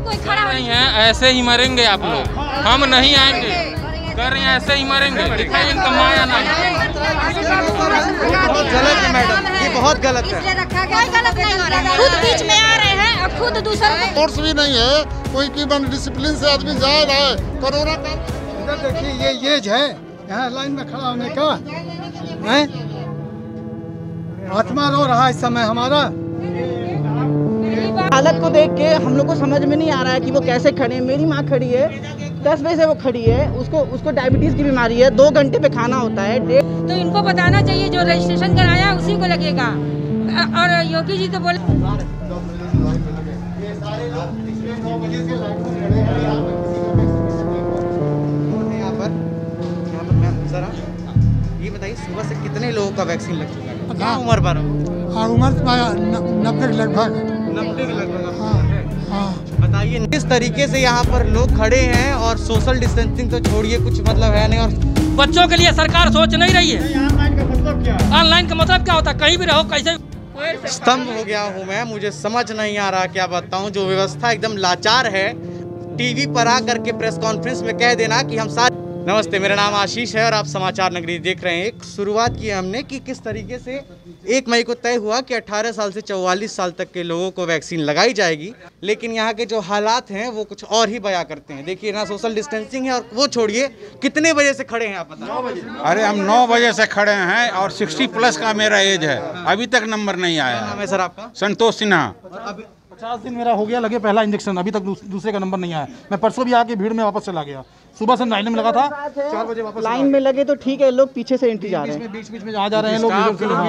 कोई खड़ा नहीं है, ऐसे ही मरेंगे आप लोग, हम नहीं आएंगे, कर रहे हैं ऐसे ही मरेंगे, दिखाइए इनका माया नहीं। बहुत गलत है मैडम, ये बहुत गलत है। कोई गलत नहीं हो रहा है, खुद बीच में आ रहे हैं और खुद दूसरों को फोर्स भी नहीं है, कोई की डिसिप्लिन से आदमी जा रहा है। कोरोना का इधर देखिए, ये एज है यहाँ लाइन में खड़ा होने का है। आत्मा रो रहा है इस समय हमारा। हालत को देख के हम लोग को समझ में नहीं आ रहा है कि वो कैसे खड़े हैं। मेरी माँ खड़ी है, 10 बजे से वो खड़ी है, उसको डायबिटीज की बीमारी है, 2 घंटे पे खाना होता है। तो इनको बताना चाहिए, जो रजिस्ट्रेशन कराया उसी को लगेगा। और योगी जी तो बोले ये बताइए, सुबह से कितने लोगों का वैक्सीन लग चुका है? क्या उम्र पर? हाँ, उम्र 90 के लगभग। 90 के लगभग। हाँ, बताइए, किस तरीके से यहाँ पर लोग खड़े हैं और सोशल डिस्टेंसिंग तो छोड़िए, कुछ मतलब है नहीं। और बच्चों के लिए सरकार सोच नहीं रही है। ऑनलाइन का मतलब क्या है? ऑनलाइन का मतलब क्या होता है? कहीं भी रहो, कैसे स्तंभ हो गया हूँ मैं, मुझे समझ नहीं आ रहा क्या बताऊँ। जो व्यवस्था एकदम लाचार है, टीवी पर आकर के प्रेस कॉन्फ्रेंस में कह देना कि हम सारे। नमस्ते, मेरा नाम आशीष है और आप समाचार नगरी देख रहे हैं। एक शुरुआत की हमने कि किस तरीके से 1 मई को तय हुआ कि 18 साल से 44 साल तक के लोगों को वैक्सीन लगाई जाएगी, लेकिन यहाँ के जो हालात हैं वो कुछ और ही बयां करते हैं। देखिए ना, सोशल डिस्टेंसिंग है और वो छोड़िए, कितने बजे से खड़े हैं आप बता? 9 बजे। अरे हम 9 बजे से खड़े हैं और 60+ का मेरा एज है, अभी तक नंबर नहीं आया। नाम है सर आपका? संतोष सिन्हा। 50 दिन मेरा हो गया, लगे पहला इंजेक्शन, अभी तक दूसरे का नंबर नहीं आया। मैं परसों भी आके भीड़ में वापस चला गया। सुबह से लाइन में लगा था, 4 बजे वापस। लाइन में लगे तो ठीक है, लोग पीछे से एंट्री जा रहे हैं, बीच में आ जा रहे हैं लोग।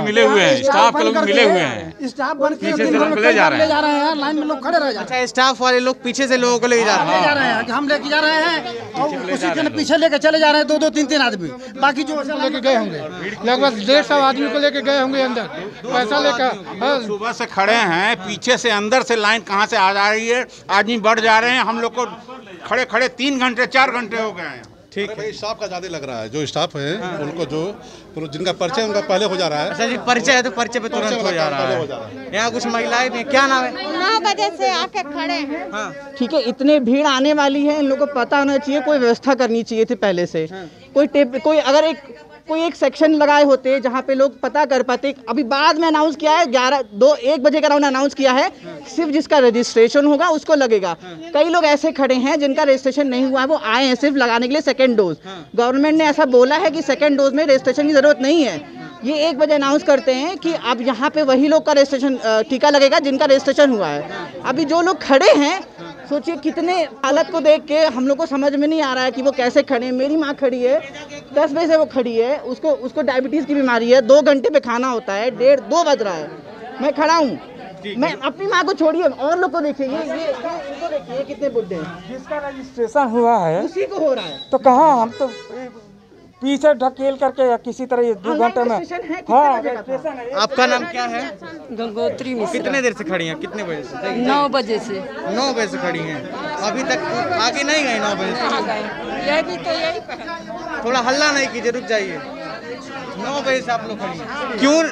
मिले हुए हैं, स्टाफ के लोग मिले हुए हैं, स्टाफ बन के पीछे से लोग ले जा रहे हैं, लाइन में लोग खड़े रह जाते अच्छा, स्टाफ वाले लोग पीछे से लोगों को ले जा रहे हैं। हम लेके जा रहे हैं और उसी के पीछे लेके चले जा रहे हैं 2-2, 3-3 आदमी। बाकी जो लेके गए होंगे लगभग 150 आदमी को लेके गए होंगे अंदर, पैसा लेकर। सुबह से खड़े हैं, पीछे से अंदर से लाइन कहाँ से आ जा रही है, आदमी बढ़ जा रहे हैं। हम लोग को खड़े खड़े 3 घंटे 4 घंटे हो गए हैं। ठीक है, स्टाफ का ज्यादा लग रहा है। जो स्टाफ है उनको जो जिनका परिचय उनका पहले हो जा रहा है। अच्छा जी, परिचय है तो परिचय पे तुरंत हो जा रहा है। यहाँ कुछ महिलाएं भी, क्या नाम है? 9 बजे से आके खड़े हैं। हाँ, ठीक है। इतने भीड़ आने वाली है, इन लोगों को पता होना चाहिए, कोई व्यवस्था करनी चाहिए थी पहले से। कोई अगर एक सेक्शन लगाए होते जहाँ पे लोग पता कर पाते। अभी बाद में अनाउंस किया है, 1 बजे का राउंड अनाउंस किया है, सिर्फ जिसका रजिस्ट्रेशन होगा उसको लगेगा। कई लोग ऐसे खड़े हैं जिनका रजिस्ट्रेशन नहीं हुआ है, वो आए हैं सिर्फ लगाने के लिए सेकंड डोज। गवर्नमेंट ने ऐसा बोला है कि सेकंड डोज में रजिस्ट्रेशन की जरूरत नहीं है। ये 1 बजे अनाउंस करते हैं कि अब यहाँ पे वही लोग का रजिस्ट्रेशन टीका लगेगा जिनका रजिस्ट्रेशन हुआ है। अभी जो लोग खड़े हैं, सोचिए कितने। हालत को देख के हम लोग को समझ में नहीं आ रहा है कि वो कैसे खड़े हैं। मेरी माँ खड़ी है, 10 बजे से वो खड़ी है, उसको डायबिटीज की बीमारी है, 2 घंटे पे खाना होता है, 1:30-2 बज रहा है, मैं खड़ा हूँ। मैं अपनी माँ को छोड़िए और लोग को देखिए, इनको देखिए कितने बुढ़े हैं। जिसका रजिस्ट्रेशन हुआ है उसी को हो रहा है, तो कहाँ, हम तो पीछे ढकेल करके या किसी तरह ये 2 घंटे में। हाँ, आपका नाम क्या है? गंगोत्री मिश्रा। कितने देर से खड़ी हैं? कितने बजे से? 9 बजे से। 9 बजे से खड़ी हैं, अभी तक आगे नहीं गए? 9 बजे से यह भी तो यही थोड़ा हल्ला नहीं कीजिए, रुक जाइए। 9 बजे से आप लोग खड़ी हैं, क्यों?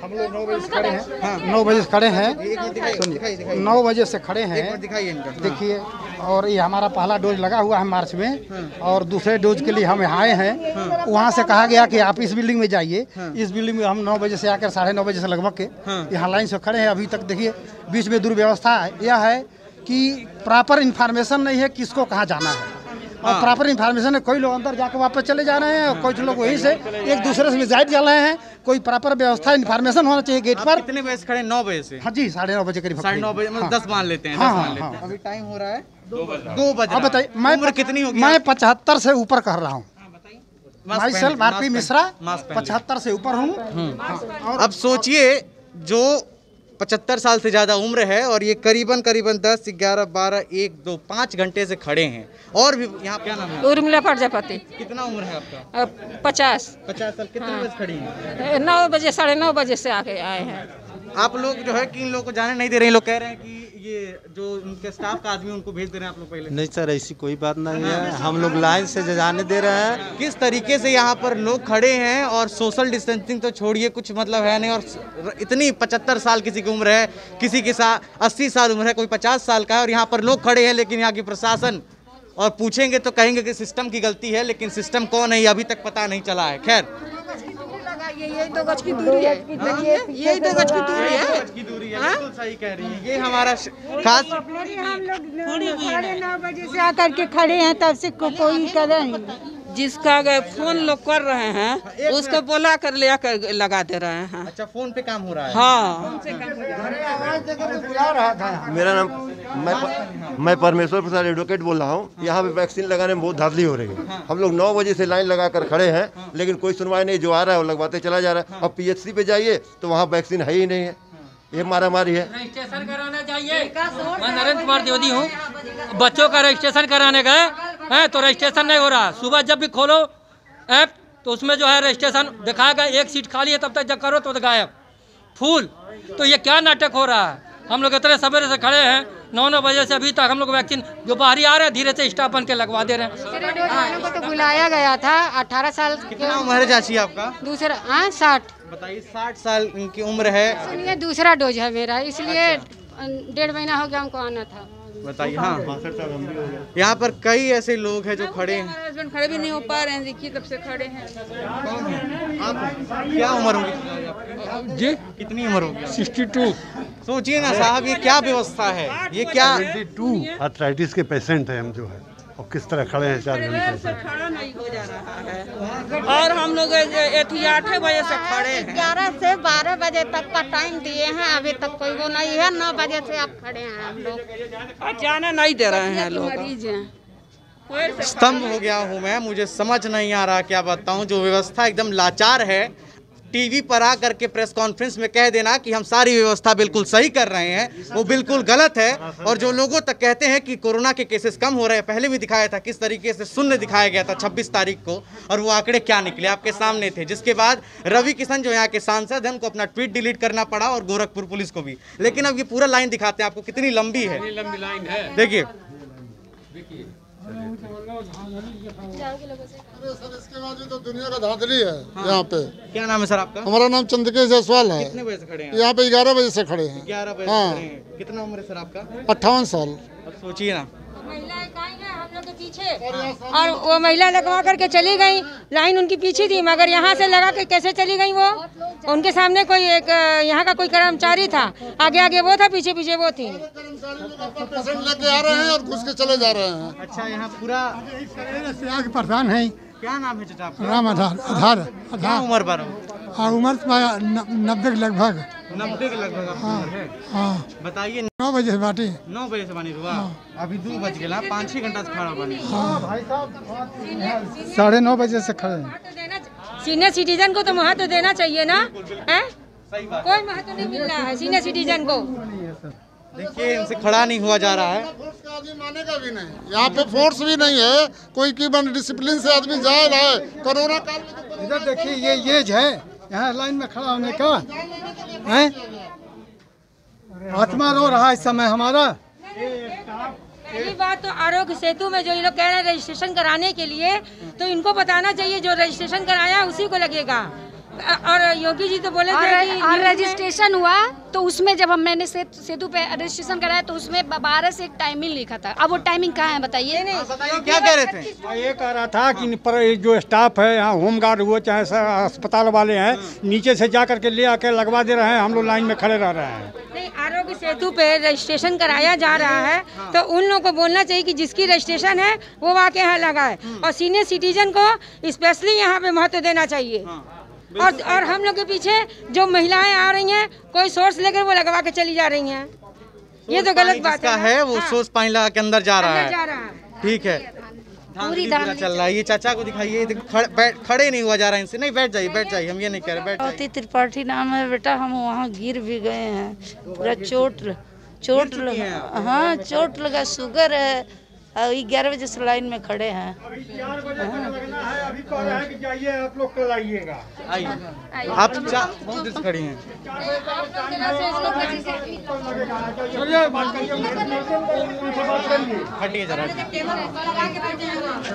हम लोग 9 बजे से खड़े हैं। हाँ, 9 बजे से खड़े हैं। 9 बजे से खड़े हैं, दिखाइए इनका। देखिए। और ये हमारा पहला डोज लगा हुआ है मार्च में, और दूसरे डोज के लिए हम यहाँ आए हैं। वहाँ से कहा गया कि आप इस बिल्डिंग में जाइए। इस बिल्डिंग में हम 9 बजे से आकर 9:30 बजे से लगभग के यहाँ लाइन से खड़े हैं। अभी तक देखिए, बीच में दुर्व्यवस्था यह है कि प्रॉपर इन्फॉर्मेशन नहीं है किसको कहाँ जाना है, और प्रॉपर इन्फॉर्मेशन है। कोई लोग अंदर जाकर वापस चले जा रहे हैं और कुछ लोग वहीं से एक दूसरे से मिजाइट चल रहे हैं। कोई प्रॉपर व्यवस्था इन्फॉर्मेशन होना चाहिए गेट पर। कितने बजे से खड़े? 9 बजे से। हाँ जी, 9:30 बजे करीब। 9:30 बजे, मतलब 10 मान लेते हैं। हाँ, 10 मान हाँ, लेते हैं। हाँ। अभी टाइम हो रहा है 2 बजे। अब बताइए, मैं उम्र कितनी होगी? मैं 75 से ऊपर कह रहा हूँ। My self RP Mishra, mask पहन 75 से ऊपर हूँ। अब सोचिए, जो 75 साल से ज़्यादा उम्र है और ये करीबन 10, 11, 12, 1, 2, 5 घंटे से खड़े हैं। और भी यहाँ क्या नाम है? उर्मिला प्रजापति। कितना उम्र है आपका? 50 50 साल। कितने बजे खड़ी हैं? 9 बजे, 9:30 बजे से आके आए हैं। आप लोग जो है कि इन लोगों को जाने नहीं दे रहे हैं, लोग कह रहे हैं कि ये जो उनके स्टाफ का आदमी उनको भेज दे रहे हैं आप लोग पहले। नहीं सर, ऐसी कोई बात नहीं है, हम लोग लाइन से जाने दे रहे हैं। किस तरीके से यहाँ पर लोग खड़े हैं और सोशल डिस्टेंसिंग तो छोड़िए, कुछ मतलब है नहीं, और इतनी 75 साल किसी की उम्र है, किसी की 80 साल उम्र है, कोई 50 साल का है, और यहाँ पर लोग खड़े हैं। लेकिन यहाँ की प्रशासन, और पूछेंगे तो कहेंगे कि सिस्टम की गलती है, लेकिन सिस्टम कौन है ये अभी तक पता नहीं चला है। खैर, यही 2 गज की दूरी है, यही 2 गज की दूरी है, बिल्कुल सही कह रही है। ये हमारा खास, हम लोग 9:30 बजे से आकर के खड़े हैं, तब से कोई करे नहीं। जिसका फोन लोग कर रहे हैं उसको बोला कर ले कर लगा दे रहे हैं। अच्छा, फोन पे काम हो रहा है। हाँ, मेरा नाम मैं परमेश्वर प्रसाद एडवोकेट बोल रहा हूँ। यहाँ पे वैक्सीन लगाने में बहुत धांधली हो रही है। हम लोग 9 बजे से लाइन लगा कर खड़े हैं, लेकिन कोई सुनवाई नहीं। जो आ रहा है वो लगवाते चला जा रहा है। अब PHC पे जाइए तो वहाँ वैक्सीन है ही नहीं है, ये मारामारी है। रजिस्ट्रेशन कराना चाहिए। मैं नरेंद्र कुमार द्विवेदी हूँ। बच्चों का रजिस्ट्रेशन कराने गए हैं तो रजिस्ट्रेशन नहीं हो रहा। सुबह जब भी खोलो ऐप तो उसमें जो है रजिस्ट्रेशन दिखाएगा, 1 सीट खाली है, तब तक जब करो तो गायब फूल। तो ये क्या नाटक हो रहा है? हम लोग इतने सवेरे से खड़े हैं, 9 बजे से अभी तक हम लोग वैक्सीन जो बाहरी आ रहे हैं धीरे से स्टाफ बन के लगवा दे रहे हैं। को तो बुलाया गया था। 18 साल कितना उम्र है चाची आपका? दूसरा 60। बताइए, 60 साल की उम्र है। सुनिए, दूसरा डोज है मेरा, इसलिए 1.5 महीना हो गया हमको आना था। बताइए। हाँ, यहाँ पर कई ऐसे लोग हैं जो खड़े हैं। हमारे हस्बैंड खड़े भी नहीं हो पा रहे हैं, देखिए तब से खड़े हैं। कौन है आप? क्या उम्र होगी जी? कितनी उम्र होगी? 62। सोचिए ना साहब, ये क्या व्यवस्था है? ये क्या? 72 आर्थराइटिस के पेशेंट हैं हम जो है, और किस तरह खड़े हैं 4 घंटे से। खड़ा नहीं हो जा रहा है। और हम लोग 8 बजे से खड़े हैं। 11 से 12 बजे तक का टाइम दिए हैं, अभी तक कोई वो नहीं है। 9 बजे से आप खड़े हैं हम लोग। जाने नहीं दे रहे हैं लोग। स्तंभ हो गया हूँ मैं, मुझे समझ नहीं आ रहा क्या बताऊँ। जो व्यवस्था एकदम लाचार है, टीवी पर आ करके प्रेस कॉन्फ्रेंस में कह देना कि हम सारी व्यवस्था बिल्कुल सही कर रहे हैं, वो बिल्कुल गलत है। और जो लोगों तक कहते हैं कि कोरोना के केसेस कम हो रहे हैं, पहले भी दिखाया था किस तरीके से शून्य दिखाया गया था 26 तारीख को, और वो आंकड़े क्या निकले आपके सामने थे। जिसके बाद रवि किशन जो यहाँ के सांसद हैं, उनको अपना ट्वीट डिलीट करना पड़ा, और गोरखपुर पुलिस को भी। लेकिन अब ये पूरा लाइन दिखाते हैं आपको, कितनी लंबी है। लंबी लाइन है, देखिए। इसके बाद तो दुनिया का धांधली है। यहाँ पे क्या नाम है सर आपका? हमारा नाम चंद्रकेश जायसवाल है। कितने बजे से खड़े हैं यहाँ पे? 11 बजे से खड़े हैं। 11 बजे हाँ। से खड़े हैं। कितना उम्र है सर आपका? 58 साल। अब सोचिए ना, महिलाएं कहीं हैं हम लोग के पीछे, और वो महिला लगवा करके चली गई। लाइन उनकी पीछे थी, मगर यहाँ से लगा के कैसे चली गई वो? उनके सामने कोई एक यहाँ का कोई कर्मचारी था, आगे आगे वो था, पीछे पीछे वो थी। पेशेंट लेके आ रहे हैं और घुस के चले जा रहे हैं। अच्छा, यहाँ पूरा परेशान है। क्या नाम है चाचा आपका? राम आधार। क्या उम्र पर? उम्र 90 के लगभग। 90 के लगभग आपकी उम्र है। हाँ। बताइए, 9 बजे से बाटी। 9 बजे से बनी हुआ, अभी 2 बज गया, 5-6 घंटा से खड़ा बनी। भाई साहब 9:30 बजे से खड़े हैं। सीनियर सिटीजन को तो महत्व देना चाहिए ना, है? कोई महत्व नहीं मिल रहा है सीनियर सिटीजन को। देखिए, इनसे खड़ा नहीं हुआ जा रहा है। आदमी मानेगा भी नहीं, यहाँ पे फोर्स भी नहीं है कोई की डिसिप्लिन से आदमी जा रहा है। कोरोना काल में इधर देखिए, ये एज है यहाँ लाइन में खड़ा होने का है। आत्मा रो रहा है इस समय हमारा। पहली बात तो आरोग्य सेतु में जो ये लोग कह रहे हैं रजिस्ट्रेशन कराने के लिए, तो इनको बताना चाहिए जो रजिस्ट्रेशन कराया उसी को लगेगा। और योगी जी तो बोले थे कि और रजिस्ट्रेशन हुआ तो उसमें जब मैंने सेतु पे रजिस्ट्रेशन कराया तो उसमें 12 से एक टाइमिंग लिखा था। अब वो टाइमिंग कहाँ है बताइए? क्या कह रहे थे? ये कह रहा था कि पर जो स्टाफ है यहाँ, होमगार्ड हुआ चाहे अस्पताल वाले हैं, नीचे से जा करके ले आके लगवा दे रहे हैं, हम लोग लाइन में खड़े रह रहे हैं। नहीं, आरोग्य सेतु पे रजिस्ट्रेशन कराया जा रहा है तो उन लोगों को बोलना चाहिए कि जिसकी रजिस्ट्रेशन है वो आके यहाँ लगाए, और सीनियर सिटीजन को स्पेशली यहाँ पे महत्व देना चाहिए। और हम लोग के पीछे जो महिलाएं आ रही हैं, कोई सोर्स लेकर वो लगवा के चली जा रही हैं, ये तो गलत बात है। वो सोर्स पानी लगा के अंदर जा रहा है। ठीक है, पूरी चल रहा है। ये चाचा को दिखाइए, खड़े नहीं हुआ जा रहा है इनसे। नहीं, बैठ जाइए, हम ये नहीं कह रहे, बैठ जाइए। त्रिपाठी नाम है बेटा, हम वहाँ गिर भी गए हैं, पूरा चोट हाँ चोट लगा, शुगर है 11 बजे से लाइन में खड़े हैं। अभी 4 बजे से लगना है, अभी कह रहे हैं कि जाइए आप लोग कल आइएगा। आप बहुत देर से खड़ी हैं। हटिए जरा,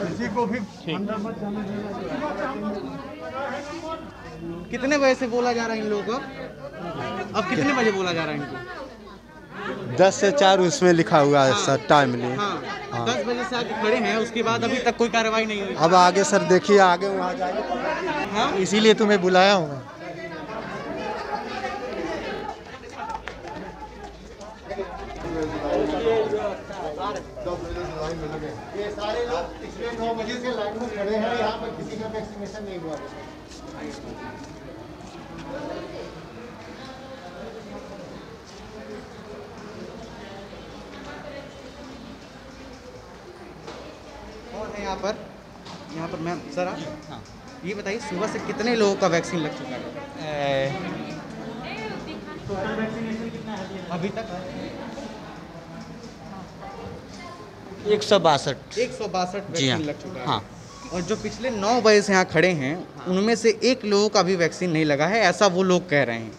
किसी को भी कितने बजे से बोला जा रहा है इन लोगों को? अब कितने बजे बोला जा रहा है इनको? 10 से 4 उसमें लिखा हुआ है सर टाइम लिए। हाँ। 10 बजे से आके खड़े हैं, उसके बाद अभी तक कोई कार्रवाई नहीं हुई। अब आगे सर देखिए, आगे वहाँ जाएंगे। हाँ? इसीलिए तुम्हें बुलाया हूँ। ये सारे लोग पिछले 9 बजे से लाइन में खड़े हैं, यहाँ पर किसी का वैक्सीनेशन नहीं हुआ। कौन है यहाँ पर मैम? सर आप ये बताइए, सुबह से कितने लोगों का वैक्सीन लग चुका है? अभी तक 162 वैक्सीन लग चुका है। हाँ। और जो पिछले 9 बजे से यहाँ खड़े हैं, उनमें से एक लोगों का भी वैक्सीन नहीं लगा है, ऐसा वो लोग कह रहे हैं।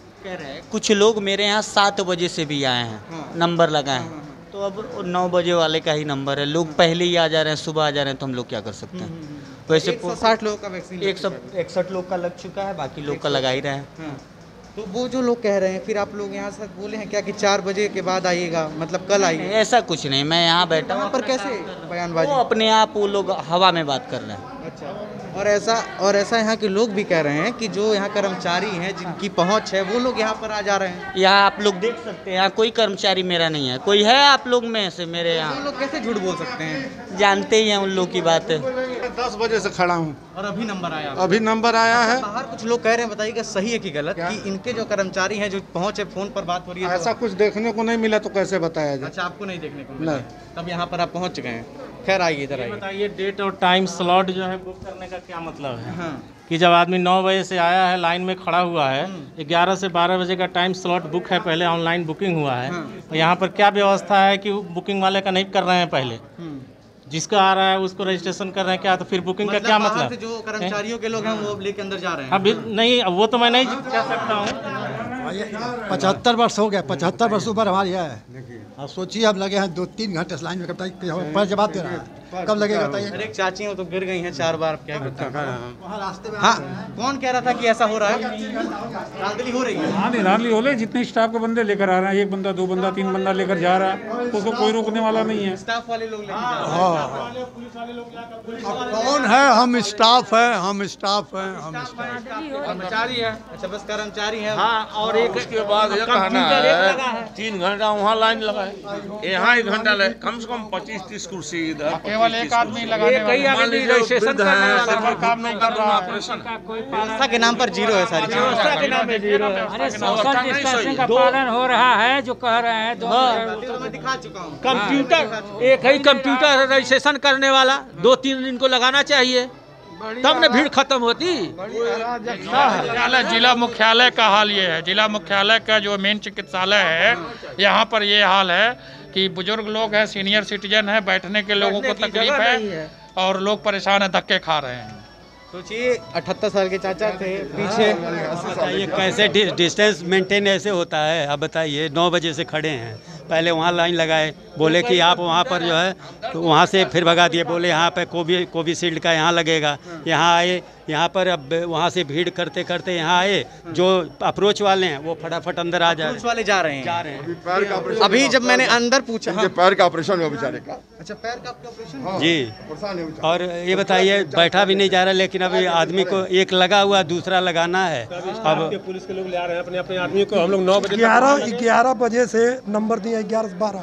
कुछ लोग मेरे यहाँ 7 बजे से भी आए हैं। हाँ। नंबर लगाए हैं। तो अब 9 बजे वाले का ही नंबर है। लोग पहले ही आ जा रहे हैं, सुबह आ जा रहे हैं, तो हम लोग क्या कर सकते हैं? वैसे 160 लोगों का वैक्सीन 161 लोग का लग चुका है, बाकी लोग का लगा ही रहे हैं। तो वो जो लोग कह रहे हैं, फिर आप लोग यहाँ से बोले हैं क्या कि 4 बजे के बाद आइएगा, मतलब कल आइए? ऐसा कुछ नहीं, मैं यहाँ बैठा हूँ। पर कैसे बयानबाजी? वो अपने आप वो लोग हवा में बात कर रहे हैं। अच्छा, और ऐसा यहाँ के लोग भी कह रहे हैं कि जो यहाँ कर्मचारी हैं, जिनकी पहुँच है, वो लोग यहाँ पर आ जा रहे हैं। यहाँ आप लोग देख सकते हैं, यहाँ कोई कर्मचारी मेरा नहीं है। कोई है आप लोग में से मेरे यहाँ? लोग कैसे झूठ बोल सकते हैं? जानते ही हैं उन लोग की बात है। 10 बजे से खड़ा हूँ और अभी नंबर आया? अभी नंबर आया है। बाहर कुछ लोग कह रहे हैं, बताइएगा सही है कि गलत, कि इनके जो कर्मचारी हैं, जो पहुँच है, फोन पर बात हो रही है। ऐसा कुछ देखने को नहीं मिला, तो कैसे बताया जाए? अच्छा, आपको नहीं देखने को मिला? तब यहाँ पर आप पहुँच गए हैं। खैर आइए इधर आइए। बताइए, डेट और टाइम स्लॉट जो है बुक करने का क्या मतलब है? हाँ। कि जब आदमी 9 बजे से आया है, लाइन में खड़ा हुआ है, 11 से 12 बजे का टाइम स्लॉट बुक है, पहले ऑनलाइन बुकिंग हुआ है। और यहाँ पर क्या व्यवस्था है कि बुकिंग वाले का नहीं कर रहे हैं, पहले जिसका आ रहा है उसको रजिस्ट्रेशन कर रहे हैं क्या? तो फिर बुकिंग का क्या मतलब? जो कर्मचारियों के लोग हैं वो लेके अंदर जा रहे हैं। अभी नहीं, वो तो मैं नहीं कह सकता हूँ। 75 वर्ष हो गया, 75 वर्ष ऊपर हमारी है। अब सोचिए, अब लगे हैं 2-3 घंटे लाइन में, पर जवाब दे रहा है, कब लगेगा बताइए? एक चाची हैं, वो तो गिर गई हैं 4 बार। क्या हाँ, कौन कह रहा था कि ऐसा हो रहा है? धांधली हो रही है। हाँ, धांधली हो रही है। जितने स्टाफ के बंदे लेकर आ रहे हैं, 1 बंदा 2 बंदा 3 बंदा लेकर जा रहा है, उसको कोई रोकने वाला नहीं है। स्टाफ वाले लोग लेकर कौन है? हम स्टाफ हैं, हम स्टाफ हैं, हम कर्मचारी है। अच्छा, बस कर्मचारी है। हाँ, और एक उसके बाद ये कहना है 3 घंटा वहाँ लाइन लगा है, यहाँ 1 घंटा लगे, कम से कम 25-30 कुर्सी इधर। केवल एक आदमी लगाने वाला। मान लीजिए रजिस्ट्रेशन काम नहीं कर रहा, ऑपरेशन व्यवस्था के नाम पर जीरो है सारी चीजें। व्यवस्था के नाम पे जीरो है। अरे सोशल डिस्टेंसिंग का पालन हो रहा है, जो कह रहे हैं। मैं दिखा चुका हूँ। कंप्यूटर, एक ही कंप्यूटर रजिस्ट्रेशन करने वाला 2-3 दिन को लगाना चाहिए, तब न भीड़ खत्म होती। जिला मुख्यालय का हाल ये है। जिला मुख्यालय का जो मेन चिकित्सालय है, यहाँ पर ये हाल है कि बुजुर्ग लोग हैं, सीनियर सिटीजन है, बैठने के लोगों को तकलीफ है और लोग परेशान है, धक्के खा रहे हैं। सोचिए, 78 साल के चाचा थे पीछे। बताइए कैसे डिस्टेंस मेंटेन ऐसे होता है? अब बताइए, 9 बजे से खड़े हैं, पहले वहाँ लाइन लगाए, बोले कि आप वहाँ पर जो है, तो वहाँ से फिर भगा दिए, बोले यहाँ पे कोविशील्ड का यहाँ लगेगा। यहाँ आए, यहाँ पर अब वहाँ से भीड़ करते करते यहाँ आए, जो अप्रोच वाले हैं वो फटाफट अंदर आ जाए। वाले जा रहे हैं। अभी जब मैंने अंदर पूछा, पैर का ऑपरेशन हुआ बेचारे का। अच्छा, पैर का ऑपरेशन जी। और ये बताइए, बैठा भी नहीं जा रहा, लेकिन अभी आदमी को एक लगा हुआ, दूसरा लगाना है। अब पुलिस के लोग ले आ रहे हैं अपने अपने आदमी को। हम लोग 9 बजे 11 बजे से नंबर दिया, 11 से 12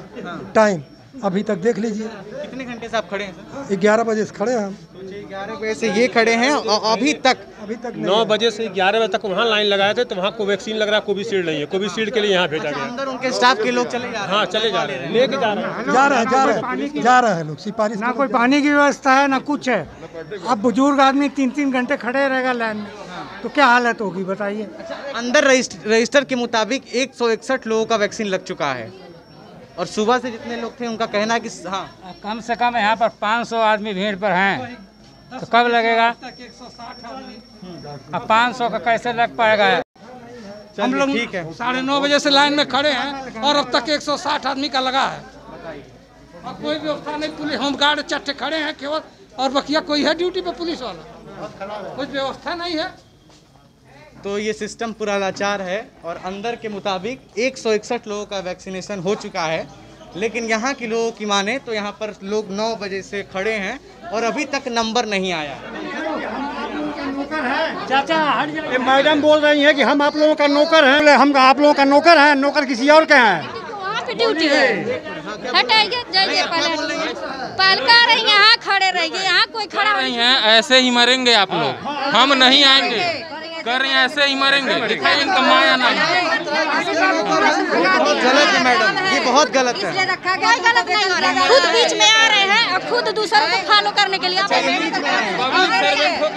टाइम, अभी तक देख लीजिए। कितने घंटे से आप खड़े हैं? 11 बजे से खड़े हैं हम। 11 बजे से ये खड़े हैं और अभी तक 9 बजे से 11 बजे तक वहाँ लाइन लगाए थे, तो वहाँ कोवैक्सीन लग रहा है, कोविशील्ड नहीं है। कोविशील्ड के लिए यहाँ भेजा गया। अंदर उनके स्टाफ के लोग चले जा रहे हैं। हाँ, चले जा रहे हैं, लेके जा रहे हैं, जा रहे हैं लोग। सिपाही ना कोई पानी की व्यवस्था है, ना कुछ है। अब बुजुर्ग आदमी 3-3 घंटे खड़े रहेगा लाइन में, तो क्या हालत होगी बताइए? अंदर रजिस्टर के मुताबिक 161 लोगों का वैक्सीन लग चुका है। और सुबह से जितने लोग थे उनका कहना है कि हाँ कम से कम यहाँ पर 500 आदमी भीड़ पर हैं, तो कब लगेगा? अब 500 का कैसे लग पाएगा? हम लोग 9:30 बजे से लाइन में खड़े हैं और अब तक 160 आदमी का लगा है और कोई व्यवस्था नहीं। पुलिस होमगार्ड चट्टे खड़े हैं केवल, और बकिया कोई है ड्यूटी पे पुलिस वाला, कोई व्यवस्था नहीं है। तो ये सिस्टम पूरा लाचार है और अंदर के मुताबिक 161 लोगों का वैक्सीनेशन हो चुका है, लेकिन यहाँ के लोगों की माने तो यहाँ पर लोग 9 बजे से खड़े हैं और अभी तक नंबर नहीं आया। चाचा ये मैडम बोल रही है कि हम आप लोगों का नौकर हैं, हम आप लोगों का नौकर हैं, नौकर किसी और के हैं। ड्यूटी है, हटाइए जाइए, पालका रही यहाँ खड़े रहिए, यहाँ कोई खड़ा नहीं है। ऐसे ही मरेंगे आप लोग, हम नहीं आएंगे, कर रहे हैं ऐसे ही मरेंगे। दिखाइए इनका माया नहीं। बहुत गलत है मैडम, ये बहुत गलत है। कोई गलत नहीं हो रहा है, खुद बीच में आ रहे हैं और खुद दूसरों को फॉलो करने के लिए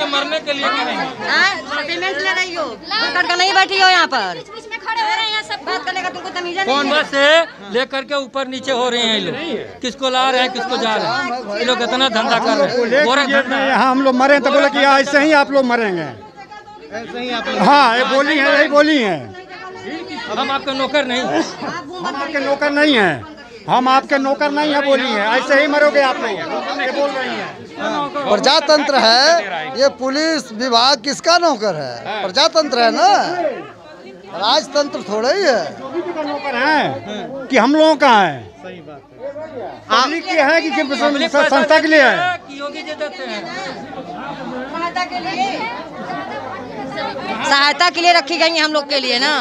मरने के लिए सर्टिफिकेट ले रही हो, करके नहीं बैठी हो यहाँ पर, बीच में खड़े हो रहे हैं, सब बात करने का तुमको तमीज़ नहीं कौन बस से लेकर के ऊपर नीचे हो रहे हैं लोग, किसको ला रहे हैं किसको जा रहे हैं, ये लोग इतना धंधा कर रहे हैं। यहाँ हम लोग मरे तो बोले कि ऐसे ही आप लोग मरेंगे, ऐसे ही आप हाँ ये बोली है, यही बोली है। हम आपके नौकर नहीं, हम आपके नौकर नहीं हैं, हम आपके नौकर नहीं है बोली है, ऐसे ही मरोगे आप लोग, ये बोल रही है। प्रजातंत्र है, ये पुलिस विभाग किसका नौकर है? प्रजातंत्र है ना, राजतंत्र थोड़ा ही है। नौकर है कि हम लोगों का है? सही बात है, पब्लिक के है कि संस्था के लिए है? योगी जी देते हैं, सहायता के लिए रखी गई है हम लोग के लिए ना,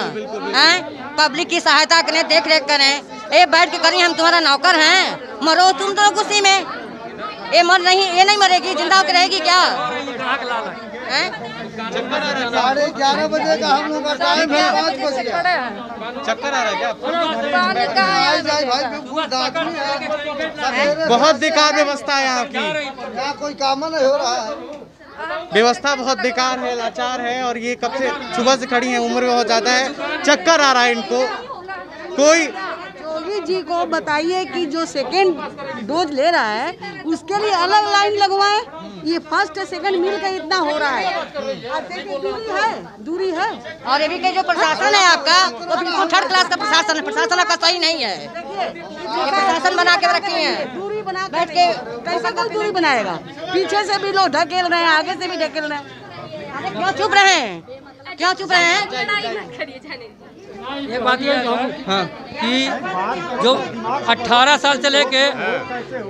हैं पब्लिक की सहायता करें, देख रेख करें, ये बैठ के करें, हम तुम्हारा नौकर हैं, मरो तुम तो खुशी में, ये मर नहीं, ये नहीं मरेगी, जिंदा होकर रहेगी क्या? 11:30 बजे का हम लोग का टाइम है, 5 बजे चक्कर आ रहा है क्या? भाई बहुत बेकार व्यवस्था है यहाँ की, यहाँ कोई काम नहीं हो रहा है, व्यवस्था बहुत बेकार है, लाचार है। और ये कब से सुबह से खड़ी हैं, उम्र बहुत ज़्यादा है, चक्कर आ रहा है इनको। कोई योगी जी को बताइए कि जो सेकेंड डोज ले रहा है उसके लिए अलग लाइन लगवाए, ये फर्स्ट सेकंड मिलकर इतना हो रहा है, दूरी है। और ये भी के जो प्रशासन है आपका वो बिल्कुल थर्ड क्लास का प्रशासन है, प्रशासन आपका सही नहीं है, ये प्रशासन बना के रखी है, दूरी बना बैठ के कैसे कोई दूरी बनाएगा? पीछे से भी लोग ढकेल रहे हैं, आगे से भी ढकेल रहे हैं, क्यों चुप रहे हैं, क्यों चुप रहे हैं? एक बात ये हाँ कि जो 18 साल से लेके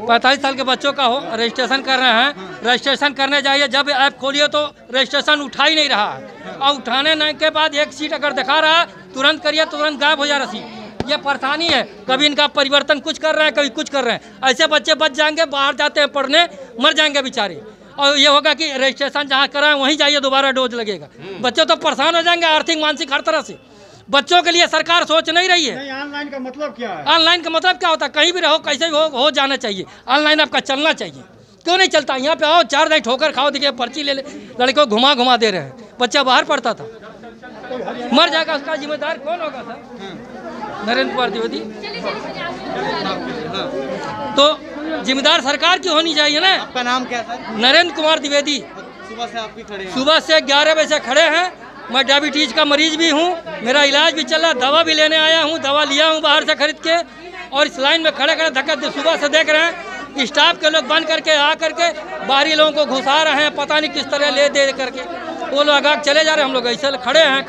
45 साल के बच्चों का हो रजिस्ट्रेशन कर रहे हैं, रजिस्ट्रेशन करने जाइए, जब ऐप खोलिए तो रजिस्ट्रेशन उठा ही नहीं रहा है, और उठाने नहीं के बाद एक सीट अगर दिखा रहा है तुरंत करिए, तुरंत गायब हो जा रहा सीट। ये परेशानी है, कभी इनका परिवर्तन कुछ कर रहे हैं, कभी कुछ कर रहे हैं, ऐसे बच्चे बच जाएंगे, बाहर जाते हैं पढ़ने, मर जाएंगे बेचारे। और ये होगा कि रजिस्ट्रेशन जहाँ कराएं वहीं जाइए, दोबारा डोज लगेगा, बच्चे तो परेशान हो जाएंगे आर्थिक मानसिक हर तरह से। बच्चों के लिए सरकार सोच नहीं रही है। ऑनलाइन का मतलब क्या है? ऑनलाइन का मतलब क्या होता है? कहीं भी रहो, कैसे भी हो जाना चाहिए, ऑनलाइन आपका चलना चाहिए। क्यों नहीं चलता? यहाँ पे आओ, 4 दिन ठोकर खाओ, देखिए पर्ची ले ले, लड़कों घुमा घुमा दे रहे हैं, बच्चा बाहर पढ़ता था, मर जाएगा, उसका जिम्मेदार कौन होगा सर? नरेंद्र कुमार द्विवेदी। तो जिम्मेदार सरकार की होनी चाहिए ना। आपका नाम क्या है? नरेंद्र कुमार द्विवेदी। सुबह से आप भी खड़े हैं? सुबह से 11 बजे से खड़े हैं। मैं डायबिटीज का मरीज भी हूँ, मेरा इलाज भी चल रहा, दवा भी लेने आया हूँ, दवा लिया हूँ बाहर से खरीद के, और इस लाइन में खड़े खड़े धक्का सुबह से देख रहे हैं स्टाफ के लोग बंद करके आ करके बाहरी लोगों को घुसा रहे हैं, पता नहीं किस तरह ले दे करके, वो लोग आगे चले जा रहे हैं, हम लोग ऐसे खड़े हैं।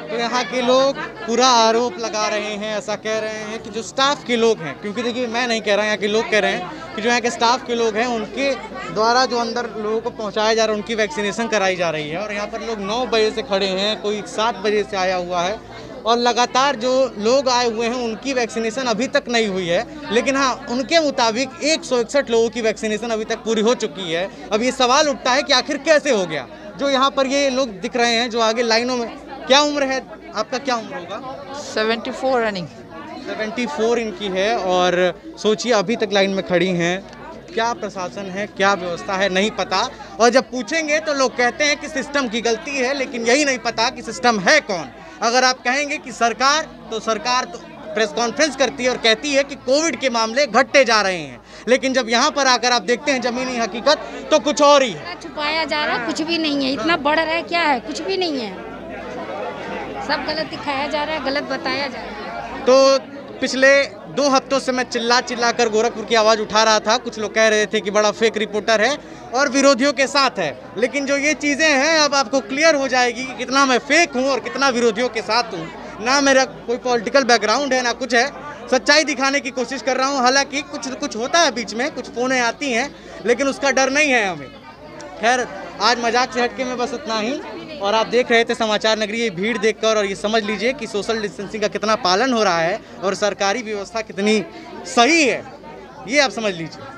तो यहाँ के लोग पूरा आरोप लगा रहे हैं, ऐसा कह रहे हैं कि जो स्टाफ के लोग हैं, क्योंकि देखिए मैं नहीं कह रहा, यहाँ के लोग कह रहे हैं कि जो यहाँ के स्टाफ के लोग हैं उनके द्वारा जो अंदर लोगों को पहुँचाया जा रहा है, उनकी वैक्सीनेशन कराई जा रही है। और यहाँ पर लोग 9 बजे से खड़े हैं, कोई 7 बजे से आया हुआ है, और लगातार जो लोग आए हुए हैं उनकी वैक्सीनेशन अभी तक नहीं हुई है। लेकिन हाँ, उनके मुताबिक 161 लोगों की वैक्सीनेशन अभी तक पूरी हो चुकी है। अब ये सवाल उठता है कि आखिर कैसे हो गया? जो यहाँ पर ये लोग दिख रहे हैं, जो आगे लाइनों में, क्या उम्र है आपका? क्या उम्र होगा? 74 रनिंग। 74 इनकी है। और सोचिए अभी तक लाइन में खड़ी हैं, क्या प्रशासन है, क्या व्यवस्था है, नहीं पता। और जब पूछेंगे तो लोग कहते हैं कि सिस्टम की गलती है, लेकिन यही नहीं पता कि सिस्टम है कौन। अगर आप कहेंगे कि सरकार, तो सरकार तो प्रेस कॉन्फ्रेंस करती है और कहती है कि कोविड के मामले घटते जा रहे हैं, लेकिन जब यहाँ पर आकर आप देखते हैं जमीनी हकीकत तो कुछ और ही है। छुपाया जा रहा है, कुछ भी नहीं है, इतना बढ़ रहा है, क्या है, कुछ भी नहीं है, सब गलत दिखाया जा रहा है, गलत बताया जा रहा है। तो पिछले 2 हफ्तों से मैं चिल्ला कर गोरखपुर की आवाज़ उठा रहा था। कुछ लोग कह रहे थे कि बड़ा फेक रिपोर्टर है और विरोधियों के साथ है, लेकिन जो ये चीज़ें हैं अब आपको क्लियर हो जाएगी कि कितना मैं फेक हूँ और कितना विरोधियों के साथ हूँ। ना मेरा कोई पॉलिटिकल बैकग्राउंड है ना कुछ है, सच्चाई दिखाने की कोशिश कर रहा हूँ। हालांकि कुछ होता है बीच में, कुछ फ़ोनें आती हैं, लेकिन उसका डर नहीं है हमें। खैर, आज मजाक से हटके में बस इतना ही। और आप देख रहे थे समाचार नगरी, ये भीड़ देखकर और ये समझ लीजिए कि सोशल डिस्टेंसिंग का कितना पालन हो रहा है और सरकारी व्यवस्था कितनी सही है, ये आप समझ लीजिए।